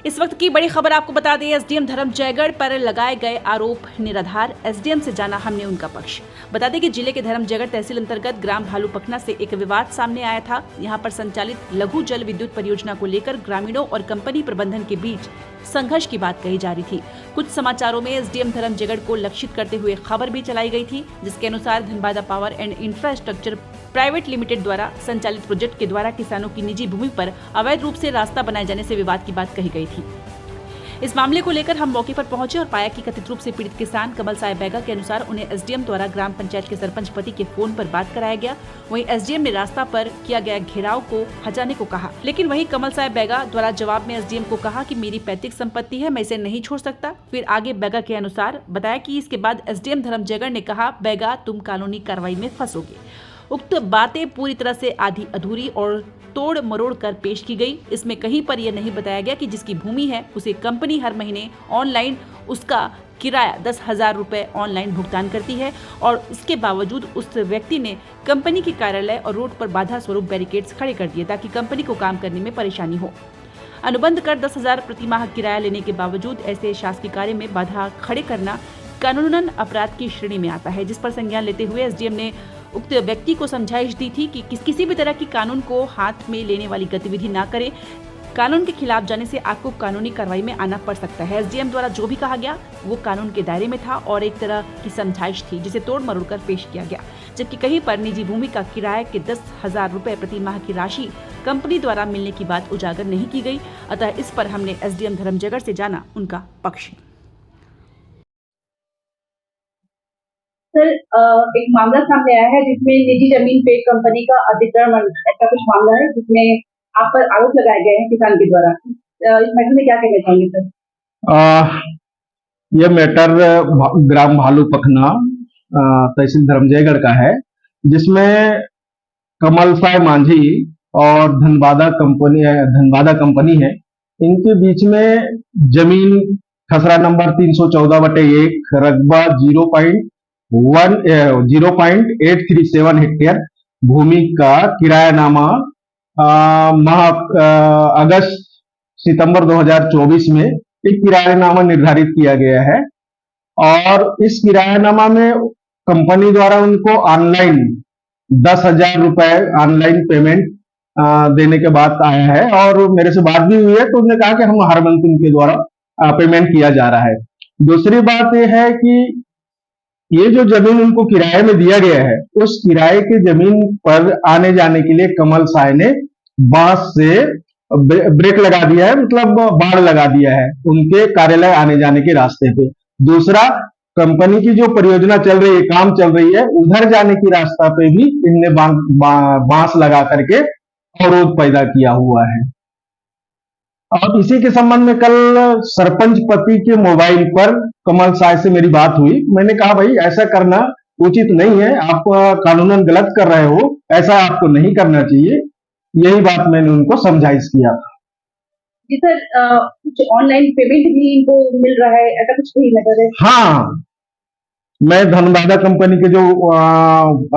इस वक्त की बड़ी खबर आपको बता दें, एसडीएम धर्म जयगढ़ पर लगाए गए आरोप निराधार। एसडीएम से जाना हमने उनका पक्ष। बता दें कि जिले के धर्म जयगढ़ तहसील अंतर्गत ग्राम भालूपखना से एक विवाद सामने आया था। यहां पर संचालित लघु जल विद्युत परियोजना को लेकर ग्रामीणों और कंपनी प्रबंधन के बीच संघर्ष की बात कही जा रही थी। कुछ समाचारों में एसडीएम धर्म जयगढ़ को लक्षित करते हुए खबर भी चलाई गई थी, जिसके अनुसार Dhanbada power and infrastructure private limited द्वारा संचालित प्रोजेक्ट के द्वारा किसानों की निजी भूमि पर अवैध रूप से रास्ता बनाए जाने से विवाद की बात कही गई थी। इस मामले को लेकर हम मौके पर पहुंचे और पाया कि कथित रूप से पीड़ित किसान कमल साय बैगा के अनुसार उन्हें एसडीएम द्वारा ग्राम पंचायत के सरपंच पति के फोन पर बात कराया गया। वहीं एसडीएम ने रास्ता पर किया गया घेराव को हटाने को कहा, लेकिन वहीं कमल साय बैगा द्वारा जवाब में एसडीएम को कहा कि मेरी पैतृक संपत्ति है, मैं इसे नहीं छोड़ सकता। फिर आगे बैगा के अनुसार बताया कि इसके बाद एसडीएम धर्म जयगढ़ ने कहा, बैगा तुम कानूनी कार्रवाई में फंसोगे। उक्त बातें पूरी तरह से आधी अधूरी और तोड़ मरोड़ कर पेश की गई। इसमें कहीं पर यह नहीं बताया गया कि जिसकी भूमि है उसे कंपनी हर महीने ऑनलाइन उसका किराया 10,000 रुपये ऑनलाइन भुगतान करती है और इसके बावजूद उस व्यक्ति ने कंपनी के कार्यालय और रोड पर बाधा स्वरूप बैरिकेड्स खड़े कर दिए ताकि कंपनी को काम करने में परेशानी हो। अनुबंध कर 10,000 प्रति माह किराया लेने के बावजूद ऐसे शासकीय कार्य में बाधा खड़े करना कानूनन अपराध की श्रेणी में आता है, जिस पर संज्ञान लेते हुए एसडीएम ने उक्त व्यक्ति को समझाइश दी थी कि किसी भी तरह की कानून को हाथ में लेने वाली गतिविधि ना करे। कानून के खिलाफ जाने से आपको कानूनी कार्रवाई में आना पड़ सकता है। एसडीएम द्वारा जो भी कहा गया वो कानून के दायरे में था और एक तरह की समझाइश थी जिसे तोड़ मरोड़ कर पेश किया गया, जबकि कहीं पर निजी भूमि का किराए के 10,000 रुपये प्रति माह की राशि कंपनी द्वारा मिलने की बात उजागर नहीं की गई। अतः इस पर हमने एसडीएम धर्म जयगढ़ से जाना उनका पक्ष। सर, एक मामला सामने आया है जिसमें निजी जमीन पे कंपनी का अधिग्रहण, ऐसा कुछ मामला है जिसमें आप पर आरोप लगाए गए हैं किसान के द्वारा। इस मैटर में क्या कहना चाहेंगे सर? यह मैटर ग्राम भालूपखना तहसील धर्म जयगढ़ का है, जिसमें कमल साय मांझी और धनबादा कंपनी है। इनके बीच में जमीन खसरा नंबर 314/1 रकबा 0.837 हेक्टेयर भूमि का किरायानामा अगस्त सितंबर 2024 में एक किरायानामा निर्धारित किया गया है और इस किरायानामा में कंपनी द्वारा उनको ऑनलाइन 10,000 रुपए ऑनलाइन पेमेंट देने के बाद आया है और मेरे से बात भी हुई है, तो उन्होंने कहा कि हम हर मंथ उनके द्वारा पेमेंट किया जा रहा है। दूसरी बात यह है कि ये जो जमीन उनको किराए में दिया गया है, उस किराए के जमीन पर आने जाने के लिए कमल साय ने बांस से ब्रेक लगा दिया है, मतलब बाड़ लगा दिया है उनके कार्यालय आने जाने के रास्ते पे। दूसरा, कंपनी की जो परियोजना चल रही है, काम चल रही है, उधर जाने की रास्ता पे भी इनने बांस लगा करके अवरोध पैदा किया हुआ है। और इसी के संबंध में कल सरपंच पति के मोबाइल पर कमल साय से मेरी बात हुई। मैंने कहा भाई ऐसा करना उचित नहीं है, आप कानूनन गलत कर रहे हो, ऐसा आपको नहीं करना चाहिए। यही बात मैंने उनको समझाइश किया था। जी सर, कुछ ऑनलाइन पेमेंट भी इनको मिल रहा है, ऐसा कुछ भी नजर है? हाँ, मैं धनबादा कंपनी के जो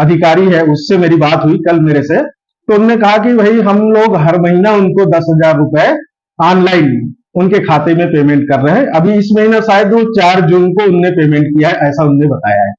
अधिकारी है उससे मेरी बात हुई कल मेरे से, तो उन्होंने कहा कि भाई हम लोग हर महीना उनको 10,000 रुपए ऑनलाइन उनके खाते में पेमेंट कर रहे हैं। अभी इस महीना शायद वो 4 जून को उनने पेमेंट किया है, ऐसा उन्होंने बताया है।